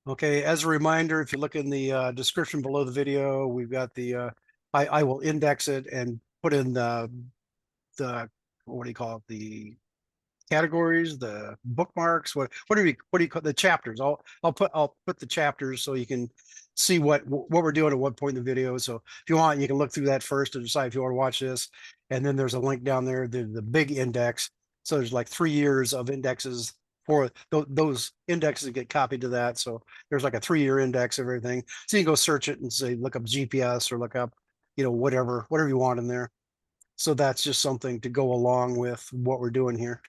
Okay, as a reminder, if you look in the description below the video, we've got the I will index it and put in the what do you call it, the categories, the bookmarks, what do you call the chapters? I'll put the chapters so you can see what we're doing at what point in the video. So if you want, you can look through that first to decide if you want to watch this. And then there's a link down there, the big index. So there's like 3 years of indexes for those indexes get copied to that. So there's like a 3-year index of everything. So you can go search it and say look up GPS or look up, whatever you want in there. So that's just something to go along with what we're doing here.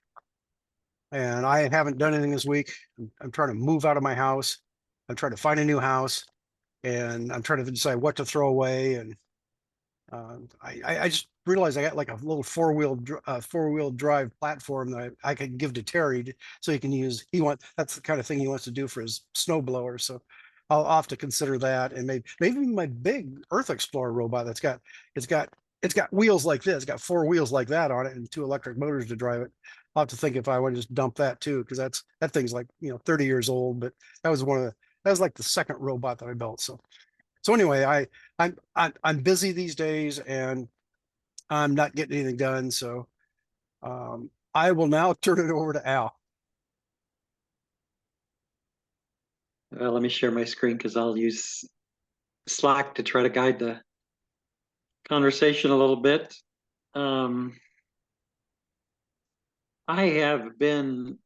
And I haven't done anything this week. I'm trying to move out of my house. I'm trying to find a new house, and I'm trying to decide what to throw away. And I just realized I got like a little four-wheel drive platform that I could give to Terry so he can use. That's the kind of thing he wants to do for his snowblower. So I'll have to consider that, and maybe my big Earth Explorer robot it's got wheels like this. It's got 4 wheels like that on it and 2 electric motors to drive it. I'll have to think if I want to just dump that too, because that thing's like 30 years old. But that was like the second robot that I built. So anyway, I'm busy these days and I'm not getting anything done. So I will now turn it over to Al. Let me share my screen because I'll use Slack to try to guide the conversation a little bit. I have been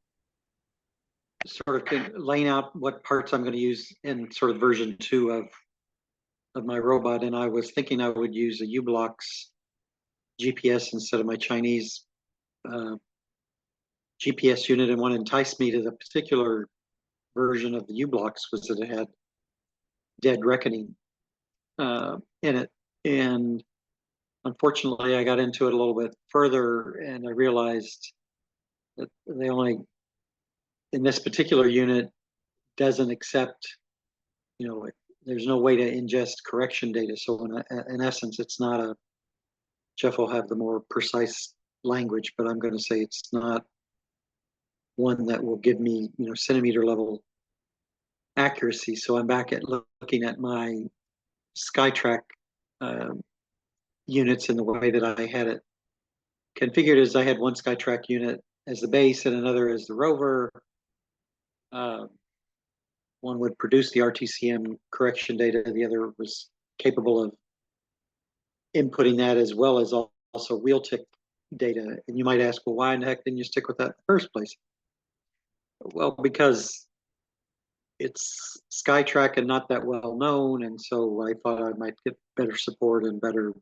sort of laying out what parts I'm going to use in sort of version 2 of my robot, and I was thinking I would use a uBlox GPS instead of my Chinese GPS unit. And what enticed me to the particular version of the uBlox was that it had dead reckoning in it. And unfortunately, I got into it a little bit further and I realized that they only, in this particular unit, doesn't accept, there's no way to ingest correction data. So in essence, it's not a, Jeff will have the more precise language, but I'm going to say it's not one that will give me, centimeter level accuracy. So I'm back at looking at my SkyTraQ units in the way that I had it configured. As I had one SkyTraQ unit as the base and another as the rover. One would produce the RTCM correction data. The other was capable of inputting that as well as also wheel tick data. And you might ask, well, why in the heck didn't you stick with that in the first place? Well, because it's SkyTraQ and not that well known. And so I thought I might get better support and better,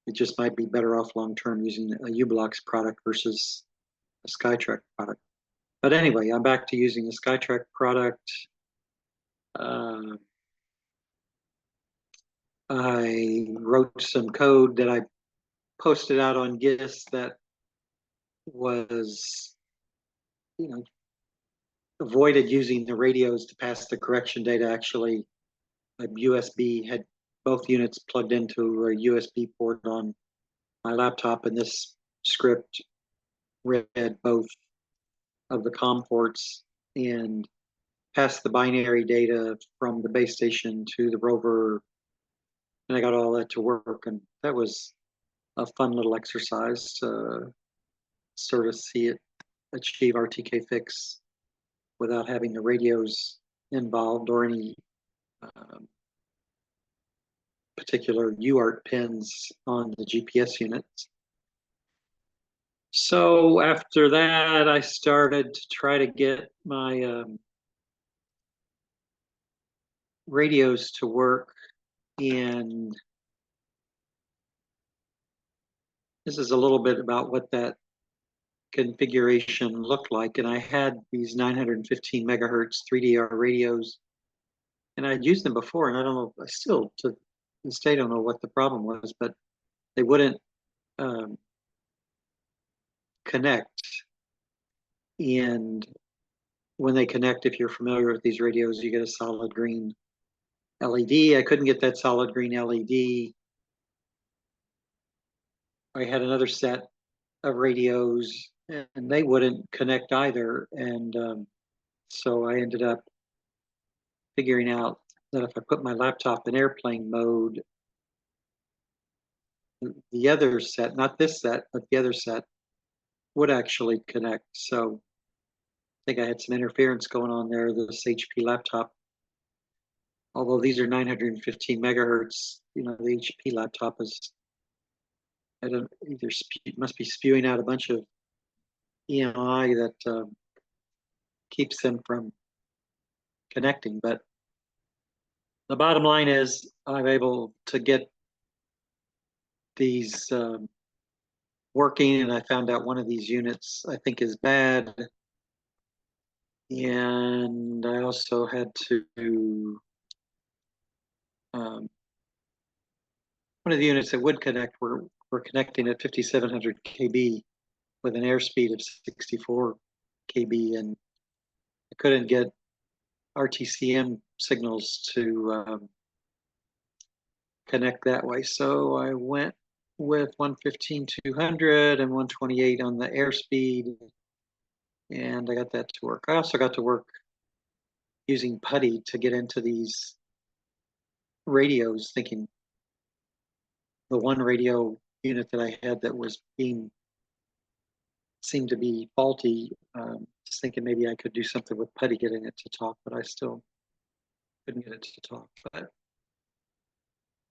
it just might be better off long-term using a uBlox product versus a SkyTraQ product. But anyway, I'm back to using the SkyTraQ product. I wrote some code that I posted out on GIS that was, avoided using the radios to pass the correction data. Actually, a USB had both units plugged into a USB port on my laptop, and this script read both of the COM ports and passed the binary data from the base station to the rover, and I got all that to work. And that was a fun little exercise to sort of see it achieve RTK fix without having the radios involved or any particular UART pins on the GPS units. So after that, I started to try to get my radios to work. And this is a little bit about what that configuration looked like. And I had these 915 megahertz 3DR radios, and I'd used them before, and I don't know, I still to this day don't know what the problem was, but they wouldn't connect. And when they connect, if you're familiar with these radios, you get a solid green LED. I couldn't get that solid green LED. I had another set of radios and they wouldn't connect either. And So I ended up figuring out that if I put my laptop in airplane mode, the other set, not this set, but the other set, would actually connect. So I think I had some interference going on there. This HP laptop, although these are 915 megahertz, the HP laptop is either must be spewing out a bunch of EMI that keeps them from connecting. But the bottom line is I'm able to get these working, and I found out one of these units I think is bad. And I also had to one of the units that would connect were connecting at 5700 KB with an airspeed of 64 KB, and I couldn't get RTCM signals to connect that way. So I went with 115/200 and 128 on the airspeed, and I got that to work. I also got to work using PuTTY to get into these radios, thinking the one radio unit that I had that was seemed to be faulty. Just thinking maybe I could do something with PuTTY getting it to talk, but I still couldn't get it to talk. But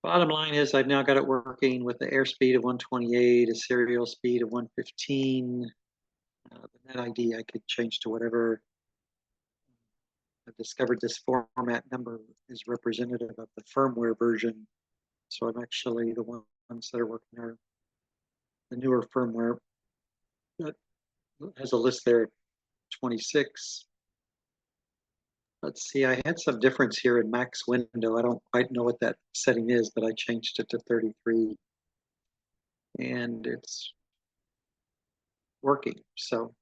bottom line is I've now got it working with the airspeed of 128, a serial speed of 115. The net ID I could change to whatever. I've discovered this format number is representative of the firmware version. So I'm actually the ones that are working are the newer firmware that has a list there, 26. Let's see, I had some difference here in max window. I don't quite know what that setting is, but I changed it to 33 and it's working. So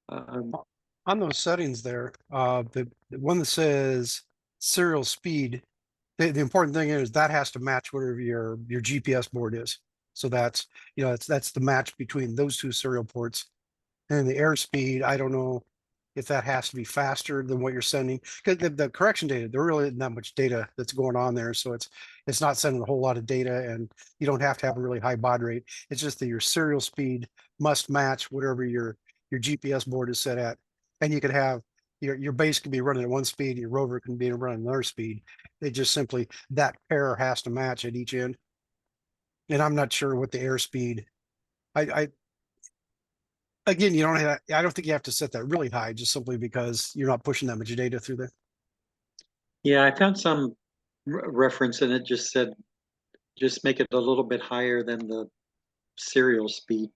on those settings there, the one that says serial speed, the important thing is that has to match whatever your GPS board is. So that's that's the match between those two serial ports. And the airspeed, I don't know if that has to be faster than what you're sending, because the correction data, there really isn't that much data that's going on there. So it's not sending a whole lot of data, and you don't have to have a really high baud rate. It's just that your serial speed must match whatever your GPS board is set at. And you could have your base can be running at one speed, your rover can be running another speed. It just simply that pair has to match at each end. And I'm not sure what the airspeed. I again, you don't have. I don't think you have to set that really high, just simply because you're not pushing that much data through there. yeah, I found some reference and it just said, just make it a little bit higher than the serial speed.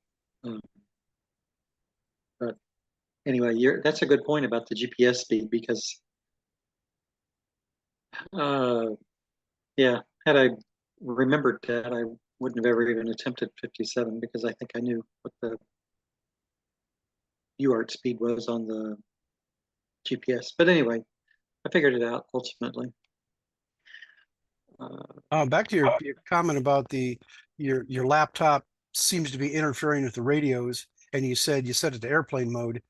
But anyway, that's a good point about the GPS speed, because yeah, had I remembered that, I wouldn't have ever even attempted 57, because I think I knew what the UART speed was on the GPS. But anyway, I figured it out ultimately. Back to your comment about your laptop seems to be interfering with the radios, and you set it to airplane mode.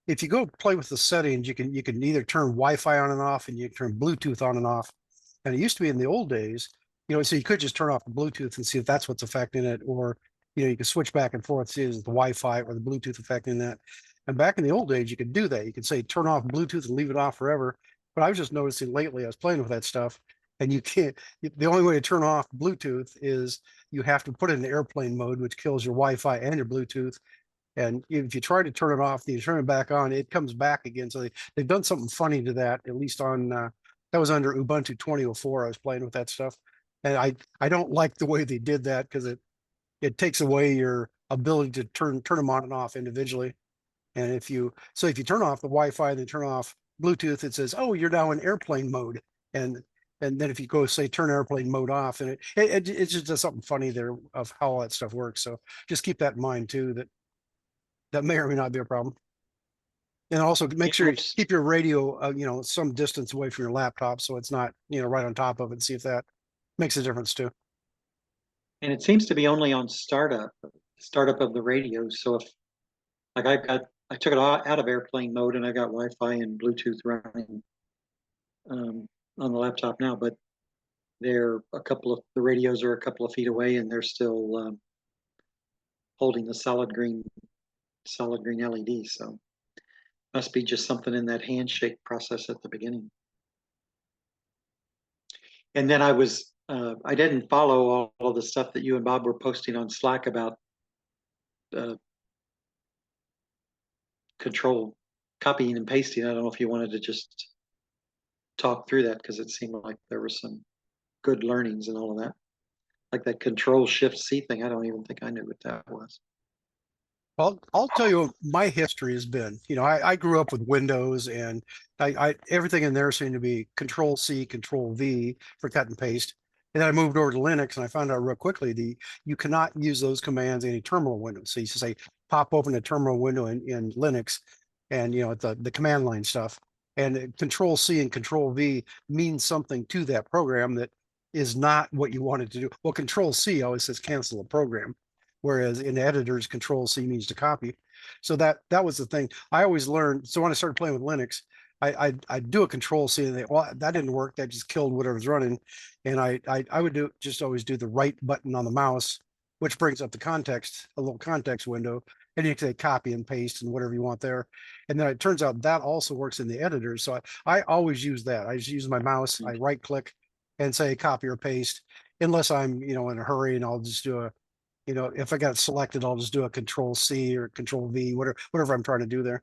If you go play with the settings, you can either turn Wi-Fi on and off, and you can turn Bluetooth on and off. And it used to be in the old days, so you could just turn off the Bluetooth and see if that's what's affecting it, or you can switch back and forth, see is the Wi-Fi or the Bluetooth affecting that. And back in the old days, you could do that. You could say turn off Bluetooth and leave it off forever. But I was just noticing lately, I was playing with that stuff, and you can't. The only way to turn off Bluetooth is you have to put it in airplane mode, which kills your Wi-Fi and your Bluetooth. And if you try to turn it off, you turn it back on, it comes back again. So they've done something funny to that, at least on that was under Ubuntu 2004. I was playing with that stuff. And I don't like the way they did that, because it takes away your ability to turn them on and off individually. And if you turn off the Wi-Fi and then turn off Bluetooth, it says, oh, you're now in airplane mode. And then if you go say turn airplane mode off, and it just does something funny there of how all that stuff works. So just keep that in mind too, that may or may not be a problem. And also make sure you keep your radio, some distance away from your laptop, so it's not, right on top of it. See if that makes a difference too. And it seems to be only on startup of the radio. So if, like, I've got I took it out of airplane mode, and I got Wi-Fi and Bluetooth running on the laptop now. But the radios are a couple of feet away, and they're still holding the solid green LED. So must be just something in that handshake process at the beginning. And then I didn't follow all of the stuff that you and Bob were posting on Slack about control copying and pasting. I don't know if you wanted to just talk through that, because it seemed like there were some good learnings and all of that. Like that Control Shift C thing. I don't even think I knew what that was. I'll tell you what my history has been. I grew up with Windows, and everything in there seemed to be Control C, Control V for cut and paste. And then I moved over to Linux, and I found out real quickly you cannot use those commands in a terminal window. So you say pop open a terminal window in Linux, and the command line stuff. And Control C and Control V means something to that program that is not what you wanted to do. Well, Control C always says cancel a program, whereas in editors, Control C means to copy. So that was the thing I always learned. So when I started playing with Linux, I do a Control C, and well, that didn't work. That just killed whatever's running. And I would always do the right button on the mouse, which brings up a little context window, and you can say copy and paste and whatever you want there. And then it turns out that also works in the editor. So I always use that. I just use my mouse. I right click and say copy or paste, unless I'm in a hurry, and I'll just do if I got it selected, I'll just do a Control C or Control V, whatever I'm trying to do there.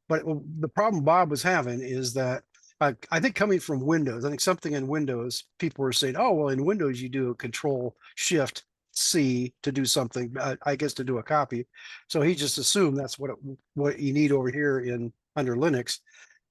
But the problem Bob was having is that I think coming from Windows, I think something in Windows, people were saying, oh, well, in Windows, you do a Control Shift C to do something, I guess to do a copy. So he just assumed that's what you need over here under Linux.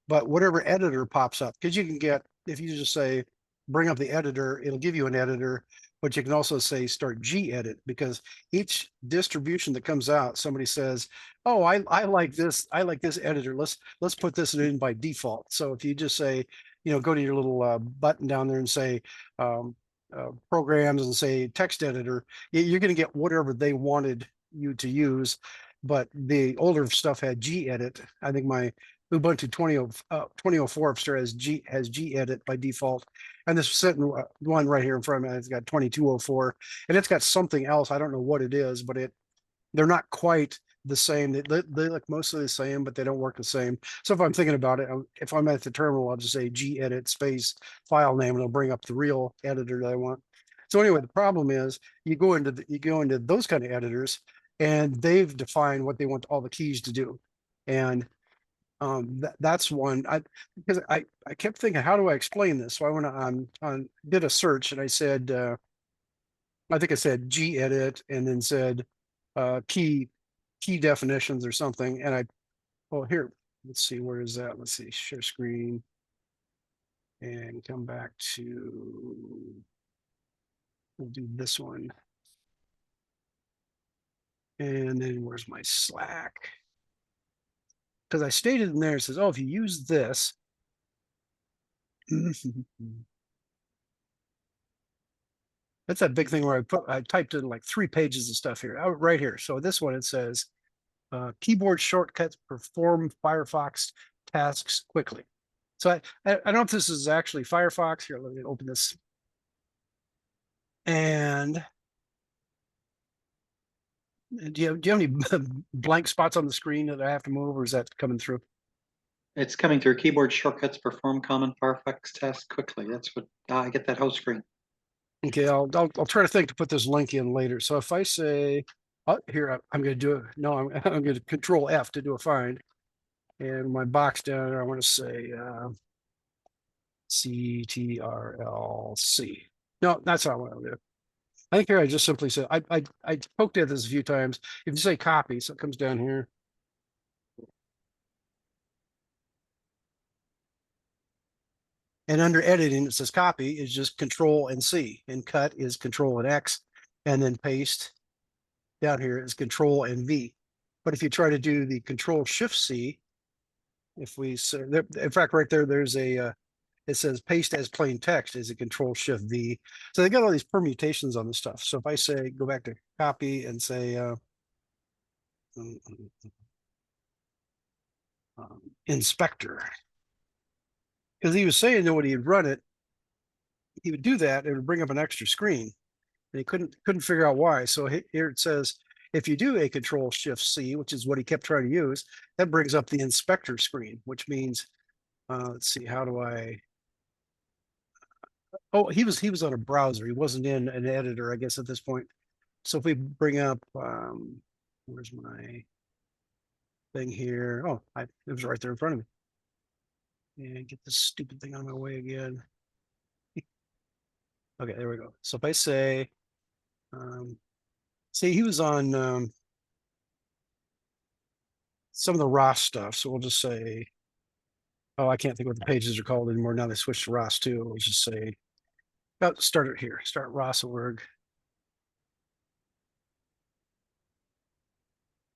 But whatever editor pops up, because you can get, if you just say, bring up the editor, it'll give you an editor, but you can also say start gedit, because each distribution that comes out, somebody says, oh, I like this editor. Let's put this in by default. So if you just say, go to your little button down there and say programs and say text editor, you're going to get whatever they wanted you to use. But the older stuff had gedit. I think my Ubuntu 2004 upstairs has gedit by default, and this sitting one right here in front of me, it's got 2204, and it's got something else. I don't know what it is, but they're not quite the same. They look mostly the same, but they don't work the same. So if I'm thinking about it, if I'm at the terminal, I'll just say gedit space file name, and it'll bring up the real editor that I want. So anyway, the problem is you go into those kind of editors, and they've defined what they want all the keys to do, and that's one. Because I kept thinking, how do I explain this? So I went on did a search, and I said I think I said gedit, and then said key definitions or something, and here, let's see, where is that? Let's see, share screen and come back to, we'll do this one, and then where's my Slack? Because I stated in there, it says, oh, if you use this, that's that big thing where I typed in like 3 pages of stuff here, right here. So this one, it says, keyboard shortcuts perform Firefox tasks quickly. So I don't know if this is actually Firefox. Here, let me open this. And do you have any blank spots on the screen that I have to move, or is that coming through? It's coming through. Keyboard shortcuts perform common Firefox tasks quickly. That's what I get, that whole screen. Okay, I'll try to think to put this link in later. So if I say, oh, here, I'm going to do it. No, I'm going to Control F to do a find. And my box down there, I want to say CTRLC. No, that's not what I want to do. I think here I just simply said, I poked at this a few times. If you say copy, so it comes down here. And under editing, it says copy is just Control and C, and cut is Control and X, and then paste down here is Control and V. But if you try to do the Control Shift C, if we say, in fact, right there, there's a, it says paste as plain text is a Control Shift V. So they got all these permutations on the stuff. So if I say, go back to copy and say, inspector. Because he was saying that when he'd run it, he would do that, it would bring up an extra screen. And he couldn't figure out why. So here it says, if you do a Control-Shift-C, which is what he kept trying to use, that brings up the inspector screen, which means, let's see, how do I? Oh, he was on a browser. He wasn't in an editor, I guess, at this point. So if we bring up, where's my thing here? Oh, it was right there in front of me. And get this stupid thing on my way again. Okay, there we go. So if I say, see, he was on some of the ROS stuff. So we'll just say, oh, I can't think what the pages are called anymore. Now they switched to ROS 2. We'll just say, start it here. Start ROS.org.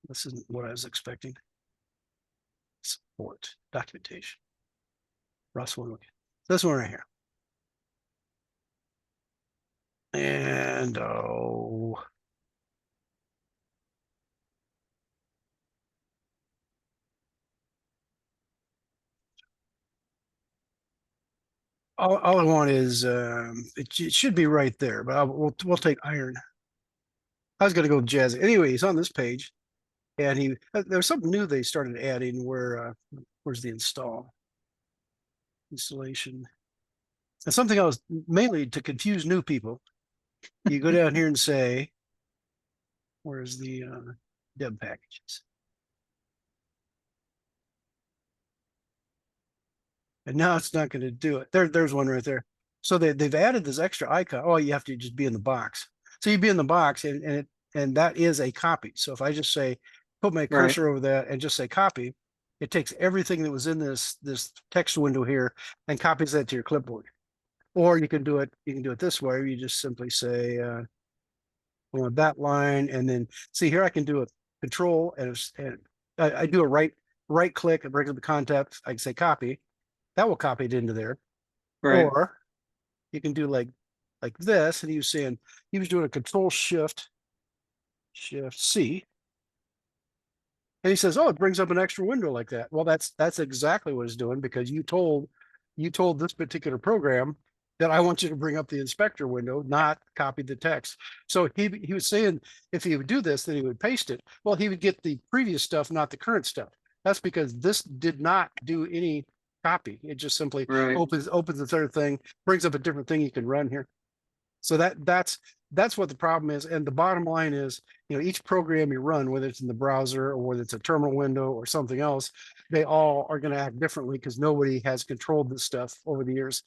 This isn't what I was expecting. Support, documentation. ROS 1. This one right here. And oh, all I want is it should be right there, but we'll take iron. I was going to go with jazz. Anyway, he's on this page, and there's something new they started adding where where's the installation, and something else mainly to confuse new people. You go down here and say, where's the deb packages? And now it's not going to do it. There's one right there. So they've added this extra icon. Oh, you have to just be in the box. So you'd be in the box, and that is a copy. So if I just say, put my cursor over that and just say copy, it takes everything that was in this text window here and copies that to your clipboard. Or you can do it this way. You just simply say, I want that line, and then see here I can do a control and I do a right click and bring up the context. I can say copy. That will copy it into there. Right. Or you can do like this, and he was doing a Control-Shift-C. And he says, oh, it brings up an extra window like that. Well, that's exactly what it's doing, because you told this particular program that I want you to bring up the inspector window, not copy the text. So he was saying if he would do this, then he would paste it. Well, he would get the previous stuff, not the current stuff. That's because this did not do any copy. It just simply opens the third thing, brings up a different thing you can run here. So that's what the problem is. And the bottom line is, each program you run, whether it's in the browser or whether it's a terminal window or something else, they all are going to act differently because nobody has controlled this stuff over the years.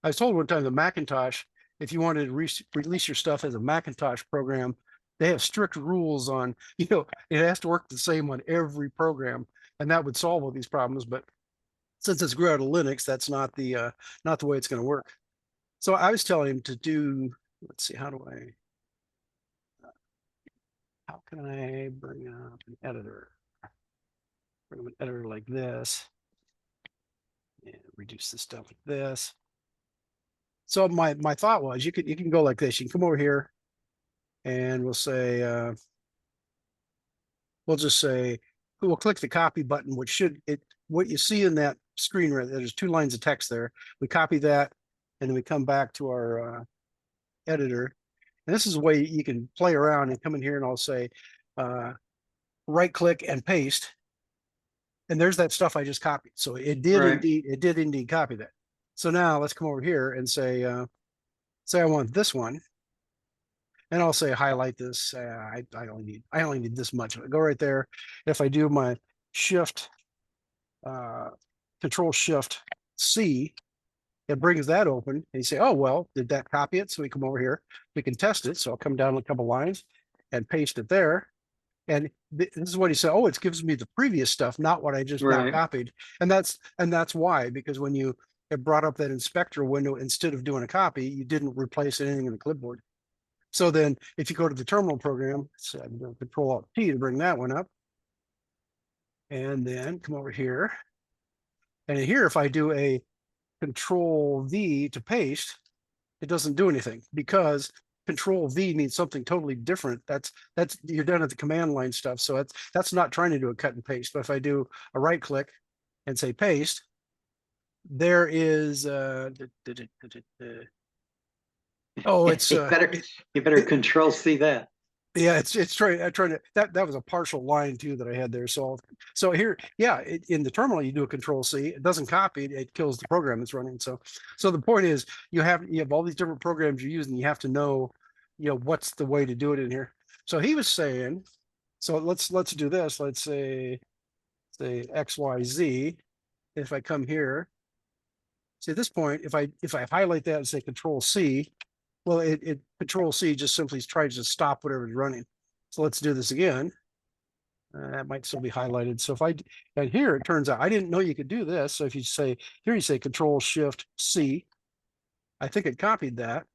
I was told one time the Macintosh, if you wanted to release your stuff as a Macintosh program, they have strict rules on, it has to work the same on every program, and that would solve all these problems. But since it's grew out of Linux, that's not the way it's going to work. So I was telling him to do, let's see, how can I bring up an editor? Bring up an editor like this and reduce this stuff like this. So my thought was you can go like this. You can come over here and we'll say, we'll click the copy button, which what you see in that screen right there, there's 2 lines of text there. We copy that, and then we come back to our editor. And this is a way you can play around and come in here, and I'll say, right click and paste. And there's that stuff I just copied. So it did indeed copy that. So now let's come over here and say I want this one, and I'll say highlight this. I only need this much. I go right there. If I do my Control-Shift-C, it brings that open, and you say, oh, well, did that copy it? So we come over here, we can test it. So I'll come down a couple lines and paste it there. And this is what he said. Oh, it gives me the previous stuff, not what I just now copied. And that's why, because when it brought up that inspector window, instead of doing a copy, you didn't replace anything in the clipboard. So then if you go to the terminal program, so I'm going to Control-Alt-T to bring that one up. And then come over here. And here, if I do a Control-V to paste, it doesn't do anything, because Control-V means something totally different. That's you're done at the command line stuff. So that's not trying to do a cut and paste. But if I do a right click and say paste, there is oh, it's you better control C that. yeah, it's trying to that was a partial line too that I had there. So here, yeah, in the terminal you do a control C, it doesn't copy, it kills the program that's running. So the point is you have all these different programs you're using, you have to know, what's the way to do it in here. So he was saying, so let's do this. Let's say XYZ. If I come here, see at this point, if I highlight that and say control C, well, it control C just simply tries to stop whatever's running. So let's do this again. That might still be highlighted. So and here it turns out I didn't know you could do this. So if you say here, you say control shift C, I think it copied that.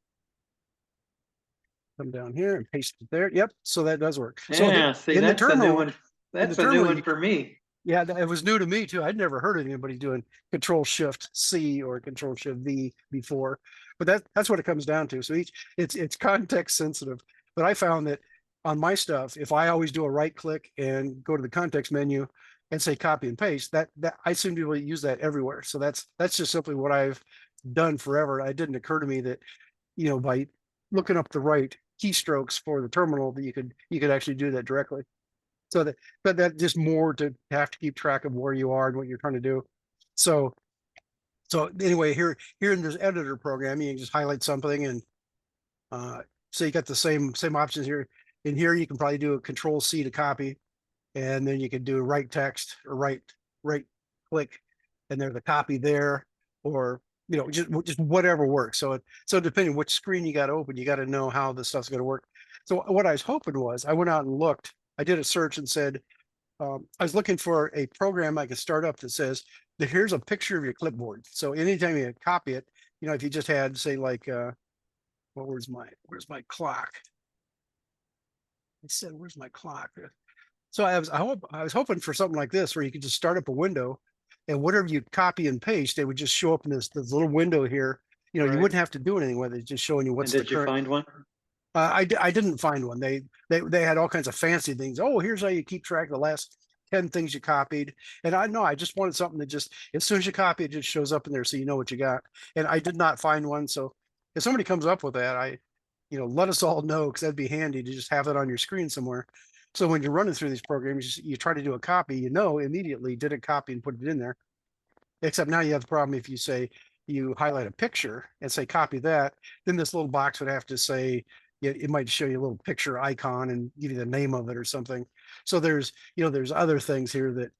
Come down here and paste it there. Yep. So that does work. Yeah, so see, that's a new one. That's a new one for me. Yeah, it was new to me too. I'd never heard of anybody doing control shift C or control shift V before, but that's what it comes down to. So it's context sensitive. But I found that on my stuff, if I always do a right click and go to the context menu and say copy and paste, that I seem to be able to use that everywhere. So that's just simply what I've done forever. It didn't occur to me that, by looking up the right keystrokes for the terminal, that you could actually do that directly. So but that just more to have to keep track of where you are and what you're trying to do. So anyway, here in this editor program, you can just highlight something and so you got the same options here. In here, you can probably do a control C to copy, and then you can do right text or right click, and there's the copy there, or just whatever works. So depending which screen you got open, you got to know how this stuff's going to work. So what I was hoping was I went out and looked. I did a search and said, I was looking for a program I could start up that says that here's a picture of your clipboard. So anytime you copy it, if you just had, say, like, where's my clock? I said, where's my clock? So I was hoping for something like this where you could just start up a window, and whatever you copy and paste, it would just show up in this little window here. You wouldn't have to do anything with it, just showing you what's the current. Did you find one? I didn't find one. They had all kinds of fancy things. Oh, here's how you keep track of the last 10 things you copied. And I just wanted something that just, as soon as you copy, it just shows up in there so you know what you got. And I did not find one. So if somebody comes up with that, let us all know, because that'd be handy to just have it on your screen somewhere. So when you're running through these programs, you try to do a copy, immediately did a copy and put it in there. Except now you have the problem if you say you highlight a picture and say copy that, then this little box would have to say, it might show you a little picture icon and give you the name of it or something. So there's other things here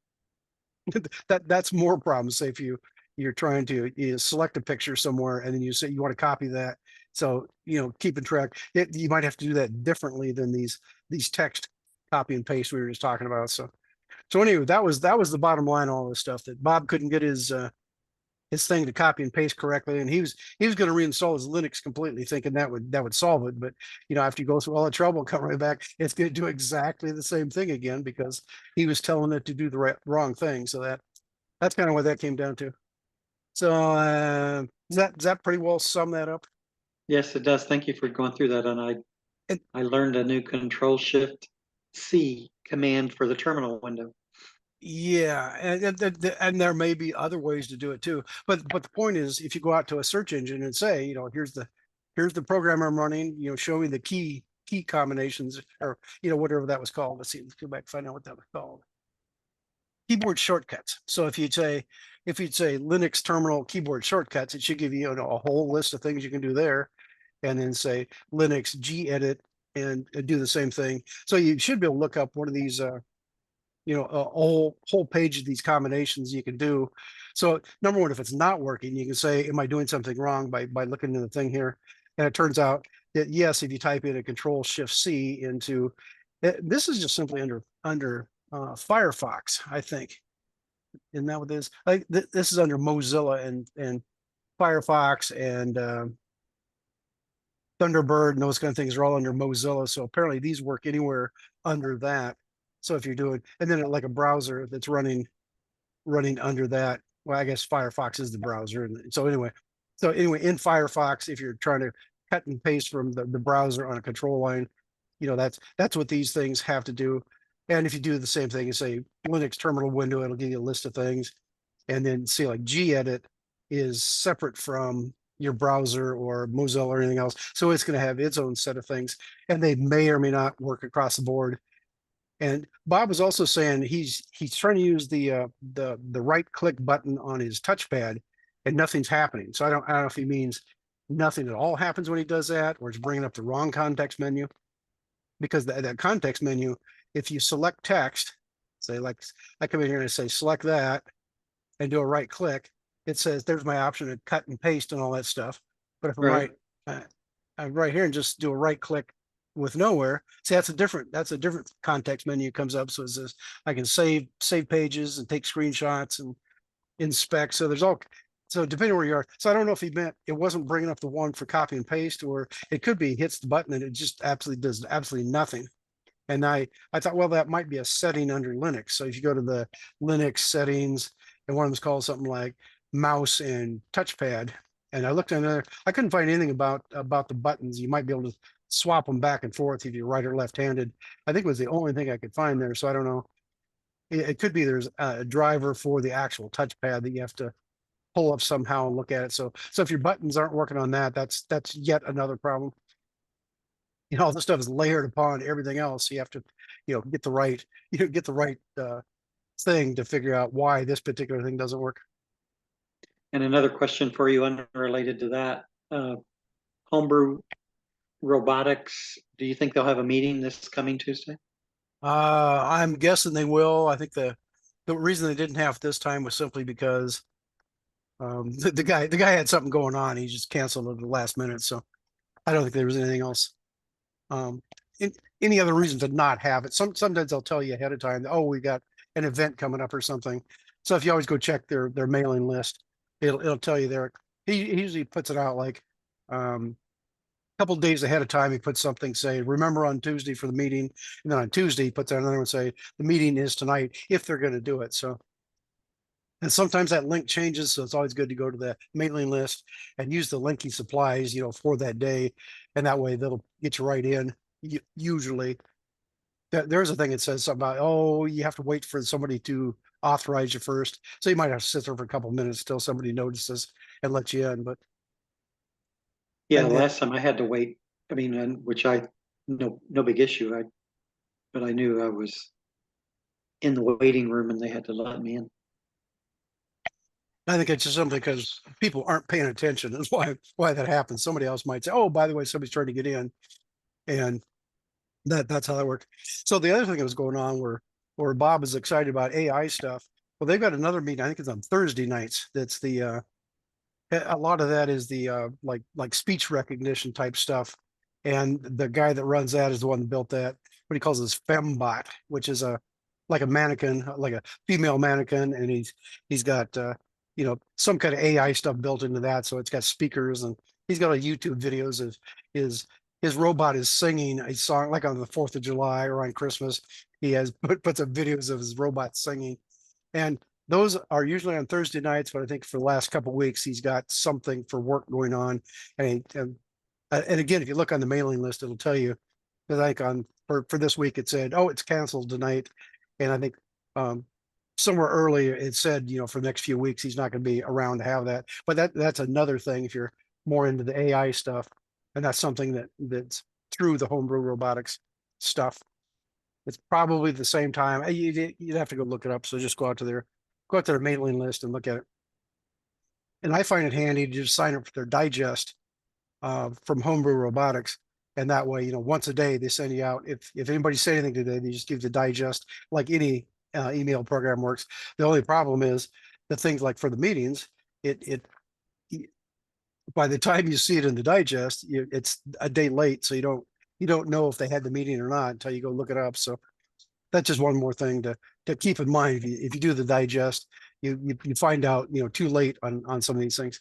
that's more problems. Say if you're trying to select a picture somewhere and then you say you want to copy that. So, keeping track, you might have to do that differently than these text copy and paste we were just talking about. So anyway, that was the bottom line, all this stuff, that Bob couldn't get his thing to copy and paste correctly, and he was going to reinstall his Linux completely, thinking that would solve it. But after you go through all the trouble, come right back, it's going to do exactly the same thing again, because he was telling it to do the wrong thing. So that's kind of what that came down to. So does that pretty well sum that up? Yes, it does. Thank you for going through that. And I learned a new control shift C command for the terminal window. Yeah, and there may be other ways to do it too. But the point is, if you go out to a search engine and say, here's the program I'm running, show me the key combinations, or whatever that was called. Let's see, let's go back and find out what that was called. Keyboard shortcuts. So if you'd say Linux terminal keyboard shortcuts, it should give you a whole list of things you can do there, and then say Linux gedit and do the same thing. So you should be able to look up one of these a whole page of these combinations you can do. So number one, if it's not working, you can say, am I doing something wrong, by looking at the thing here? And it turns out that yes, if you type in a control shift C into, this is just simply under Firefox, I think. Isn't that what this is? Like this is under Mozilla and Firefox and Thunderbird and those kind of things are all under Mozilla. So apparently these work anywhere under that. So if you're doing, and then like a browser that's running under that, well, I guess Firefox is the browser. And so anyway, in Firefox, if you're trying to cut and paste from the browser on a control line, that's what these things have to do. And if you do the same thing and say Linux terminal window, it'll give you a list of things. and then see like gedit is separate from your browser or Mozilla or anything else. So it's going to have its own set of things, and they may or may not work across the board. And Bob was also saying he's trying to use the right click button on his touchpad, and nothing's happening. So I don't know if he means nothing at all happens when he does that, or it's bringing up the wrong context menu. Because that context menu, if you select text, say like I come in here and I say select that and do a right click, it says there's my option to cut and paste and all that stuff. But if I'm Right. I'm right here and just do a right click with nowhere, see that's a different context menu comes up. So it says I can save pages and take screenshots and inspect. So there's all, so depending where you are. So I don't know if he meant it wasn't bringing up the one for copy and paste, or it could be hits the button and it just absolutely does absolutely nothing. And I thought, well, that might be a setting under Linux. So if you go to the Linux settings, and one of them is called something like mouse and touchpad, and I looked in there, I couldn't find anything about the buttons. You might be able to swap them back and forth if you're right or left-handed. I think it was the only thing I could find there. So I don't know. It could be there's a driver for the actual touchpad that you have to pull up somehow and look at it. So if your buttons aren't working on that, that's yet another problem. You know, all this stuff is layered upon everything else. You have to, get the right, thing to figure out why this particular thing doesn't work. And another question for you unrelated to that, Homebrew Robotics, do you think they'll have a meeting this coming Tuesday? I'm guessing they will. I think the reason they didn't have it this time was simply because the guy had something going on. He just canceled it at the last minute. So I don't think there was anything else. Um, any other reason to not have it? Sometimes they'll tell you ahead of time, oh, we got an event coming up or something. So if you always go check their mailing list, it'll tell you there. He usually puts it out like a couple of days ahead of time. He puts something, say, remember on Tuesday for the meeting, and then on Tuesday he puts out another one, say the meeting is tonight if they're going to do it. So, and sometimes that link changes, so it's always good to go to the mailing list and use the link he supplies, for that day, and that way that'll get you right in. Usually, there's a thing that says something about, oh, you have to wait for somebody to authorize you first, so you might have to sit there for a couple of minutes till somebody notices and lets you in. But Yeah, and the then, last time I had to wait, I mean, and which no big issue. But I knew I was in the waiting room and they had to let me in. I think it's just something because people aren't paying attention. That's why that happens. Somebody else might say, "Oh, by the way, somebody's trying to get in," and that's how that worked. So the other thing that was going on where Bob is excited about AI stuff. Well, they've got another meeting. I think it's on Thursday nights. That's a lot of that is the like speech recognition type stuff. And the guy that runs that is the one that built that. What he calls his FemBot, which is like a mannequin, like a female mannequin, and he's got some kind of AI stuff built into that. So it's got speakers, and he's got a YouTube videos of his robot is singing a song like on the 4th of July or on Christmas. He has puts up videos of his robot singing, and those are usually on Thursday nights. But I think for the last couple of weeks, he's got something for work going on, and again, if you look on the mailing list, it'll tell you. Because I think for this week it said, oh, it's canceled tonight, and I think somewhere earlier it said, for the next few weeks he's not going to be around to have that. But that's another thing if you're more into the AI stuff, and that's something that's through the homebrew robotics stuff. It's probably the same time. You'd have to go look it up. So just go out to their mailing list and look at it. And I find it handy to just sign up for their digest from Homebrew Robotics. And that way, once a day they send you out. If anybody say anything today, they just give the digest like any email program works. The only problem is the things like for the meetings, it by the time you see it in the digest, it's a day late, so you don't know if they had the meeting or not until you go look it up. So that's just one more thing to keep in mind. If you do the digest, you find out too late on some of these things.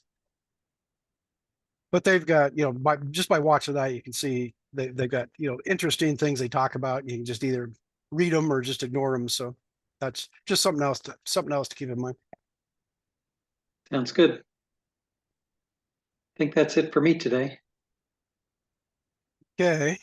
But they've got by watching that you can see they've got interesting things they talk about. You can just either read them or just ignore them. So that's just something else to keep in mind. Sounds good. I think that's it for me today. Okay.